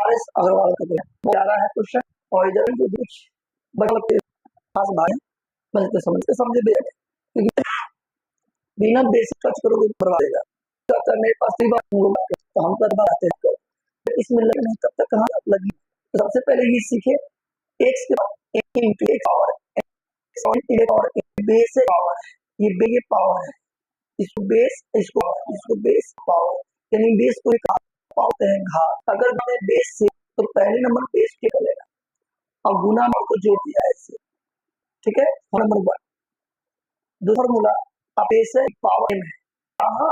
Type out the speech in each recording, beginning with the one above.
RS Agarwal का वो जा रहा है क्वेश्चन। और इधर जो कुछ बड़े खास भाई समझते समझते समझे दे, क्योंकि बिना बेसिक टच करोगे करवा देगा। तो मेरे पास तो हम कर आते हैं, इसमें लगे नहीं तब तक कहाँ लगी। तो सबसे पहले ये सीखे एक्स के बाद इंटू एक्स पावर और बेस पावर है, ये पावर है, इसको बेस पावर, यानी बेस को पाते हैं घात। अगर मैंने बेस से तो पहले नंबर बेस के करेगा और गुना नंबर को जोड़ दिया है इससे, ठीक है। नंबर 1 दूसरा फॉर्मूला अब बेस है पावर m है, यहाँ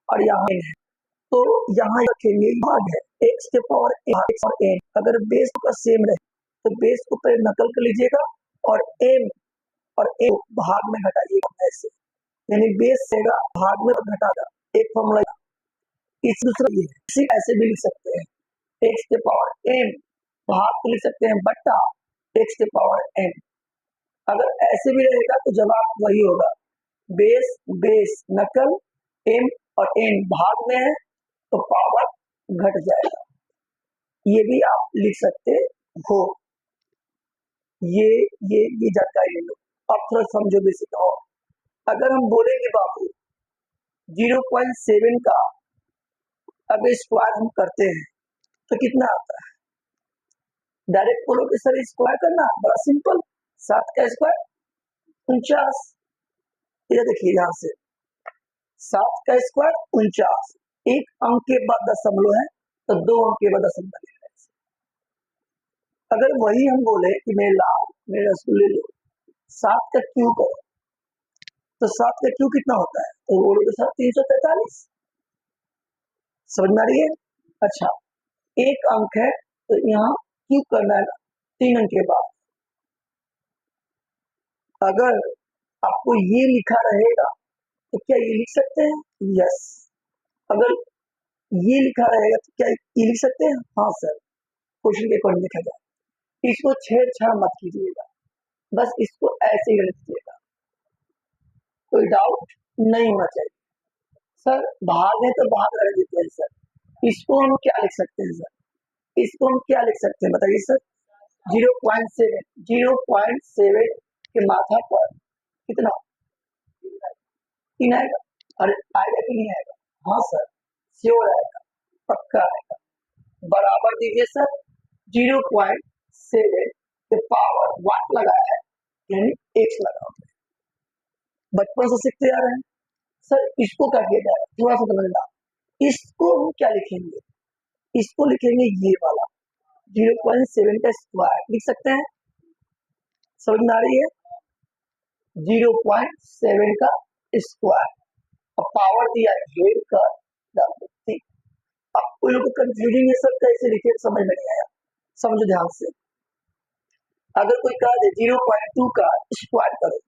और यहाँ n है, तो यहाँ रखेंगे भाग है x के पावर x और n। अगर बेस का सेम रहे तो बेस को पहले नकल कर लीजिएगा और m और a भाग में घटाइएगा ऐसे, यानी बेस से भाग में घटागा एक फॉर्मूला। इस दूसरा ये इसी ऐसे भी लिख सकते हैं, x के पावर m भाग को लिख सकते हैं बट्टा x के पावर n। अगर ऐसे भी रहेगा तो जवाब वही होगा, बेस बेस नकल m और n भाग में है तो पावर घट जाएगा। ये भी आप लिख सकते हो। ये जानकारी ले लो। अब थोड़ा समझो बेसिक। और अगर हम बोलेंगे बाबू 0.7 का अगर स्क्वायर हम करते हैं तो कितना आता है, डायरेक्ट बोलोगे सर स्क्वायर करना बड़ा सिंपल, 7 का स्क्वायर 49। ये देखिए यहाँ से 7 का स्क्वायर 49, एक अंक के बाद दशमलव है तो 2 अंक के बाद दशमलव है। अगर वही हम बोले कि मेरे लाल मेरे रसगुल्ले लो 7 का क्यू करो तो 7 का क्यू कितना होता है, तो बोलोगे सर 343। समझ में आ रही है। अच्छा एक अंक है तो यहाँ क्यू करना है 3 अंक के बाद। अगर आपको ये लिखा रहेगा तो क्या ये लिख सकते हैं, यस। अगर ये लिखा रहेगा तो क्या ये लिख सकते हैं, हाँ सर। क्वेश्चन के अकॉर्डिंग लिखा जाए, इसको छेड़छाड़ मत कीजिएगा, बस इसको ऐसे ही लिखिएगा, कोई डाउट नहीं होना चाहिए। सर भाग है तो भाग रह देते हैं सर, इसको हम क्या लिख सकते हैं सर, इसको हम क्या लिख सकते हैं बताइए सर। 0.7 के माथा पर कितना 3 आएगा, अरे आएगा कि नहीं आएगा, हाँ सर श्योर आएगा, पक्का आएगा। बराबर दीजिए सर 0.7 के पावर 1 लगाया है यानी x लगा। बचपन से सीखते आ रहे हैं सर, इसको क्या किया जाए थोड़ा सा समझना। इसको हम क्या लिखेंगे, इसको लिखेंगे ये वाला 0.7 का स्क्वायर लिख सकते हैं। समझ में आ रही है, 0.7 का स्क्वायर और पावर दिया घेर कर डाल दो। अब कोई लोग कंफ्यूजिंग है सर कैसे लिखे समझ में नहीं आया, समझो ध्यान से। अगर कोई कह दे 0.2 का स्क्वायर करो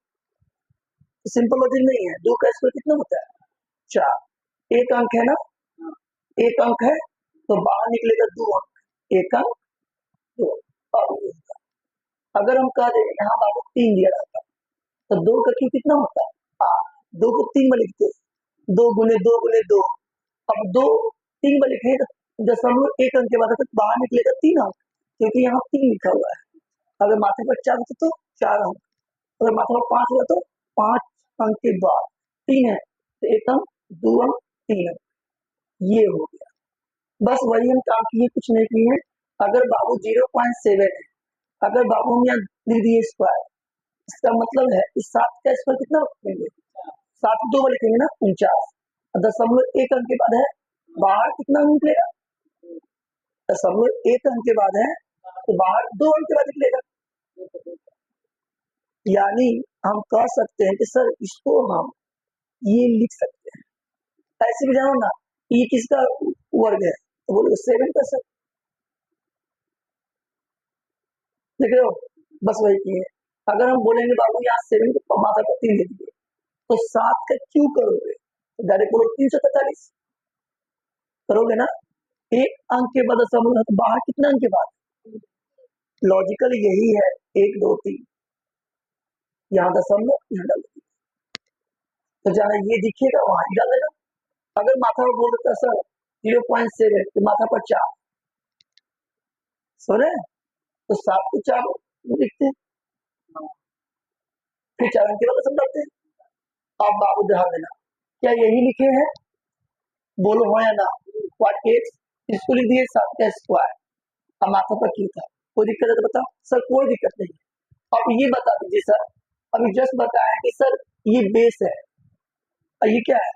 तो सिंपल लॉजिक नहीं है, 2 का स्क्वायर कितना होता है 4, एक अंक है ना, एक अंक है तो बाहर निकलेगा 2 अंक, एक अंक 2। अगर हम कह दें यहाँ बाबू 3 दिया रहता तो 2 का क्यू कितना होता है 8, 2 को 3 में लिखते 2 गुने 2 गुने 2। अब 2 3 में लिखे दशमलव एक अंक के बाद बाहर निकलेगा 3 अंक, क्योंकि यहाँ 3 लिखा हुआ है। अगर माथे पर 4 होता तो 4 अंक, अगर माथे पर 5 होता तो 5 अंक के बाद 3 है तो 1 अंक 2 अंक 3 अंक, ये हो गया। बस वही हम काम किए, कुछ नहीं किए। अगर बाबू 0.7 है, अगर बाबू हम यहाँ लिख दिए स्क्वायर, इसका मतलब है इस 7 का स्क्वायर कितना लिखेंगे, 7 2 लिखेंगे ना 49, दशमलव एक अंक के बाद है बाहर कितना निकलेगा, दशमलव एक अंक के बाद है तो बाहर 2 अंक के बाद निकलेगा। यानी हम कह सकते हैं कि सर इसको हम ये लिख सकते हैं, ऐसे भी जानो ना ये किसका वर्ग है तो बोलो 7 का सर, देख रहे हो, बस वही किए। अगर हम बोलेंगे बाबू यहाँ 7 को माथा पर 3 लिख दिए तो 7 का क्यू करोगे तो डायरेक्ट बोलो 343 करोगे ना, एक अंक के बाद दशमलव तो बाहर कितना अंक के बाद, लॉजिकल यही है 1 2 3, यहाँ दशमलव यहाँ डाल तो जहाँ ये दिखेगा वहां ही डालेगा। अगर माथा पर बोल देता सर 0.7 तो माथा पर 4, सो रहे हैं, तो 7 को 4 लिखते हैं, फिर 4 अंक की वाला समझाते हैं। अब बाबू ध्यान देना, क्या यही लिखे हैं? बोलो हाँ या ना। व्हाट एक्स, इसको लिख दिए 7 का स्क्वायर, अब माथा पर क्यों था, कोई दिक्कत है तो बताओ सर। कोई दिक्कत नहीं। अब ये बता दीजिए सर, अभी जस्ट बताया कि सर ये बेस है और ये क्या है?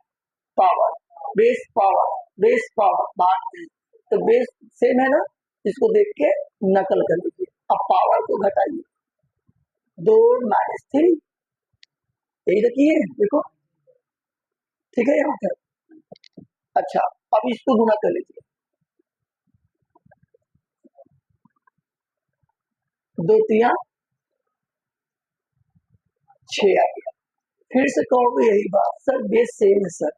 पावर। बेस पावर बात नहीं, तो बेस सेम है ना, इसको देख के नकल कर लीजिए। अब पावर को घटाइए, 2 माइनस 3, यही रखिए, देखो ठीक है यहाँ तक। अच्छा, अब इसको गुना कर लीजिए, 2 3 6 आ गया। फिर से कहोगे यही बात, सर बेस सेम है सर।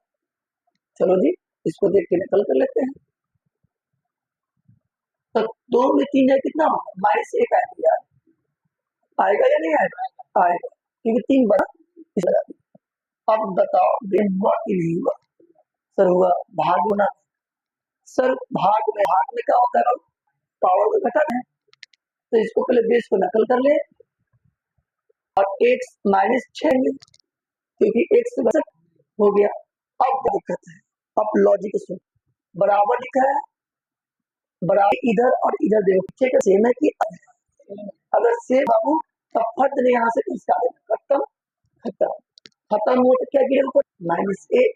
चलो जी, इसको देख के नकल कर लेते हैं। तो 2 में 3 है, कितना होगा? -1 आएगा, आएगा या नहीं आएगा? आएगा, क्योंकि 3 बड़ा इस तरह। अब बताओ बेस हुआ कि नहीं हुआ? सर हुआ। भाग होना, सर भाग में क्या होता है? पावर को घटाना है, तो इसको पहले बेस को नकल कर ले और x -6 क्योंकि x से बचत हो गया। अब क्या दिक्कत है? अब लॉजिक सुन, बराबर लिखा है, बराबर इधर और इधर देखो पीछे का सेम है कि अगर सेम बाबू तब फट ने यहाँ से इसका खत्म खत्म खत्म हो तो क्या गिरा ऊपर? -1,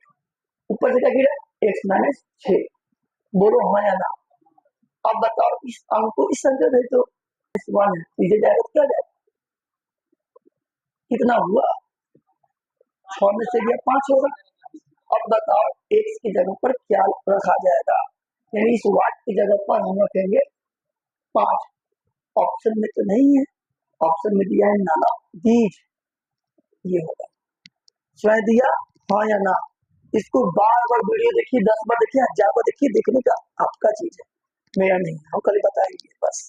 ऊपर से क्या गिरा? x -6। बोलो हाँ या ना। अब बताओ इस अंक को इस अंक में तो 1 है, पीछे जाएगा तो क्या जाएगा? कितना हुआ? 6 में से गया 5 होगा। अब बताओ x की जगह पर क्या रखा जाएगा? यानी इस वाट की जगह पर हम रखेंगे 5। ऑप्शन में तो नहीं है, ऑप्शन में दिया है नाना दीज, ये होगा। स्वयं दिया हाँ या ना। इसको बार बार वीडियो देखिए, 10 बार देखिए, 1000 बार देखिए, देखने का आपका चीज है, मेरा नहीं। हम कल बताएंगे बस।